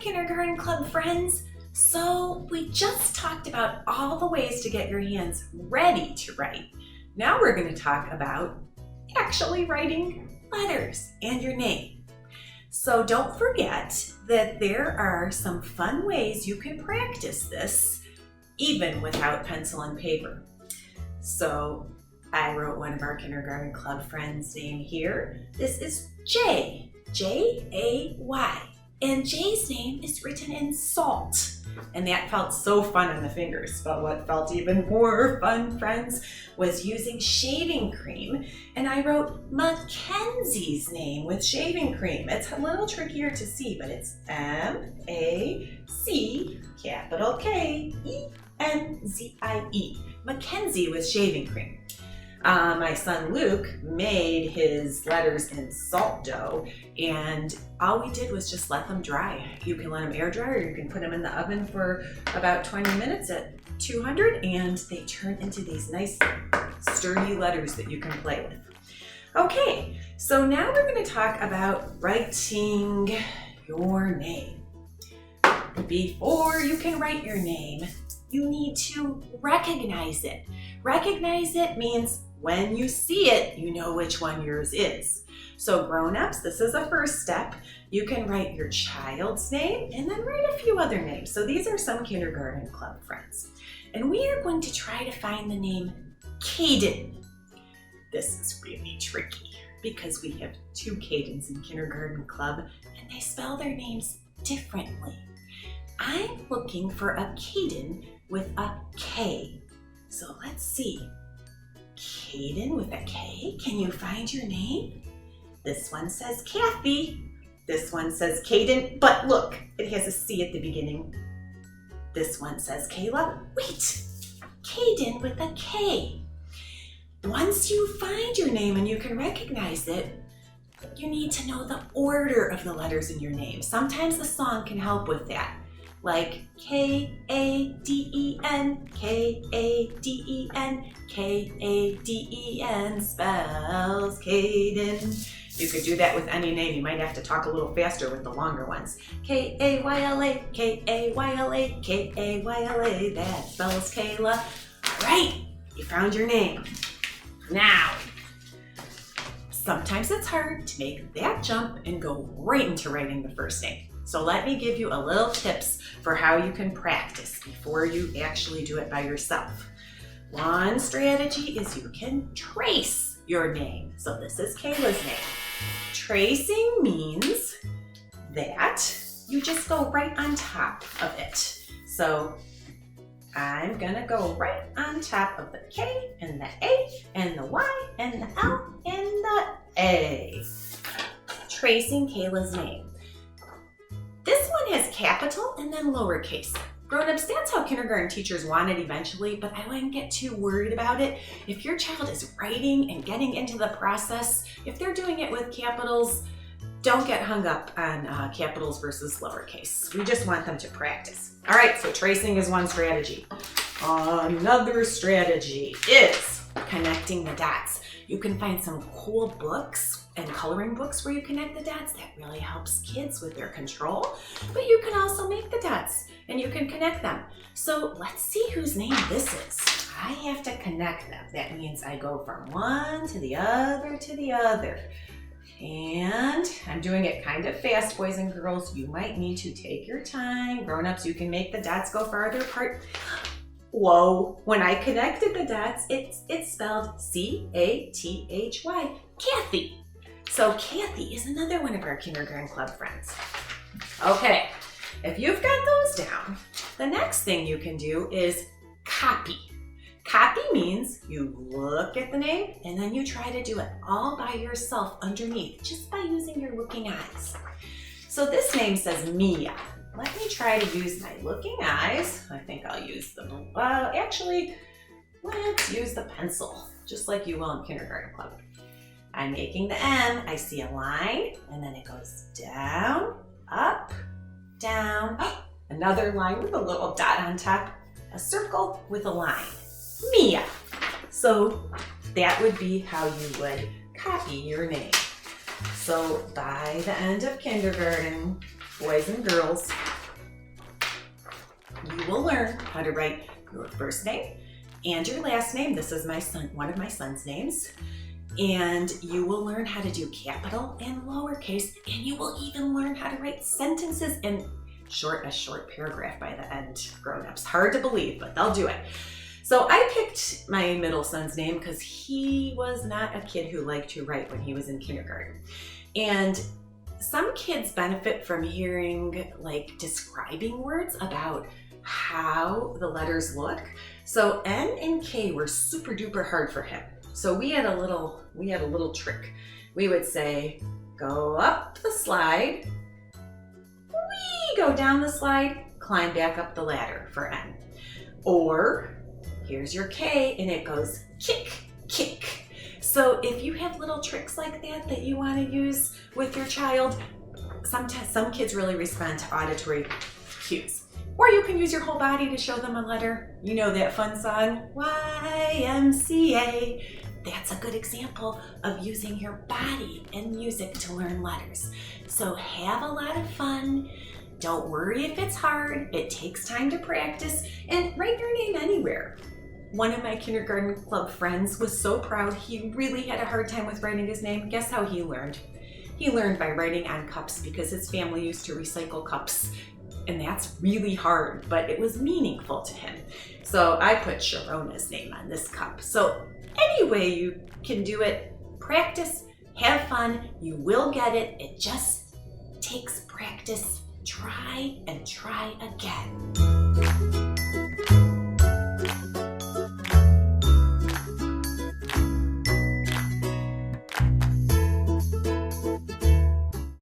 Kindergarten Club friends. So we just talked about all the ways to get your hands ready to write. Now we're going to talk about actually writing letters and your name. So don't forget that there are some fun ways you can practice this even without pencil and paper. So I wrote one of our Kindergarten Club friends' name here. This is Jay, J-A-Y. And Jay's name is written in salt. And that felt so fun on the fingers. But what felt even more fun, friends, was using shaving cream. And I wrote Mackenzie's name with shaving cream. It's a little trickier to see, but it's M-A-C, capital K-E-N-Z-I-E. Mackenzie with shaving cream. My son Luke made his letters in salt dough, and all we did was just let them dry. You can let them air dry, or you can put them in the oven for about 20 minutes at 200, and they turn into these nice sturdy letters that you can play with. Okay, so now we're going to talk about writing your name. Before you can write your name, you need to recognize it. Recognize it means when you see it, you know which one yours is. So grown-ups, this is a first step. You can write your child's name and then write a few other names. So these are some Kindergarten Club friends. And we are going to try to find the name Caden. This is really tricky because we have two Cadens in Kindergarten Club and they spell their names differently. I'm looking for a Caden with a K. So let's see. Caden with a K, can you find your name? This one says Kathy. This one says Caden, but look, it has a C at the beginning. This one says Kayla. Wait, Caden with a K. Once you find your name and you can recognize it, you need to know the order of the letters in your name. Sometimes the song can help with that. Like K-A-D-E-N, K-A-D-E-N, K-A-D-E-N spells Caden. You could do that with any name. You might have to talk a little faster with the longer ones. K-A-Y-L-A, K-A-Y-L-A, K-A-Y-L-A, that spells Kayla. All right, you found your name. Now, sometimes it's hard to make that jump and go right into writing the first name. So let me give you a little tips for how you can practice before you actually do it by yourself. One strategy is you can trace your name. So this is Kayla's name. Tracing means that you just go right on top of it. So I'm gonna go right on top of the K and the A and the Y and the L and the A. Tracing Kayla's name. This one has capital and then lowercase. Grown-ups, that's how kindergarten teachers want it eventually, but I wouldn't get too worried about it. If your child is writing and getting into the process, if they're doing it with capitals, don't get hung up on capitals versus lowercase. We just want them to practice. All right, so tracing is one strategy. Another strategy is connecting the dots. You can find some cool books and coloring books where you connect the dots. That really helps kids with their control, but you can also make the dots and you can connect them. So let's see whose name this is. I have to connect them. That means I go from one to the other to the other. And I'm doing it kind of fast, boys and girls. You might need to take your time. Grown-ups, you can make the dots go farther apart. Whoa, when I connected the dots, it's spelled C-A-T-H-Y, Kathy. So Kathy is another one of our Kindergarten Club friends. Okay, if you've got those down, the next thing you can do is copy. Copy means you look at the name and then you try to do it all by yourself underneath, just by using your looking eyes. So this name says Mia. Let me try to use my looking eyes. I think I'll use them. Actually, let's use the pencil, just like you will in Kindergarten Club. I'm making the M. I see a line, and then it goes down, up, down. Another line with a little dot on top. A circle with a line. Mia. So that would be how you would copy your name. So by the end of kindergarten, boys and girls, you will learn how to write your first name and your last name. This is one of my son's names. And you will learn how to do capital and lowercase, and you will even learn how to write sentences and a short paragraph by the end, grown-ups. Hard to believe, but they'll do it. So I picked my middle son's name because he was not a kid who liked to write when he was in kindergarten. And some kids benefit from hearing describing words about how the letters look. So N and K were super duper hard for him. So we had a little trick. We would say, go up the slide, wee, go down the slide, climb back up the ladder for N. Or here's your K and it goes kick, kick. So if you have little tricks like that you want to use with your child, sometimes some kids really respond to auditory cues. Or you can use your whole body to show them a letter. You know that fun song, YMCA. That's a good example of using your body and music to learn letters. So have a lot of fun. Don't worry if it's hard. It takes time to practice, and write your name anywhere. One of my kindergarten club friends was so proud. He really had a hard time with writing his name. Guess how he learned? He learned by writing on cups because his family used to recycle cups. And that's really hard, but it was meaningful to him. So I put Sharona's name on this cup. So any way you can do it, practice, have fun, you will get it. It just takes practice. Try and try again.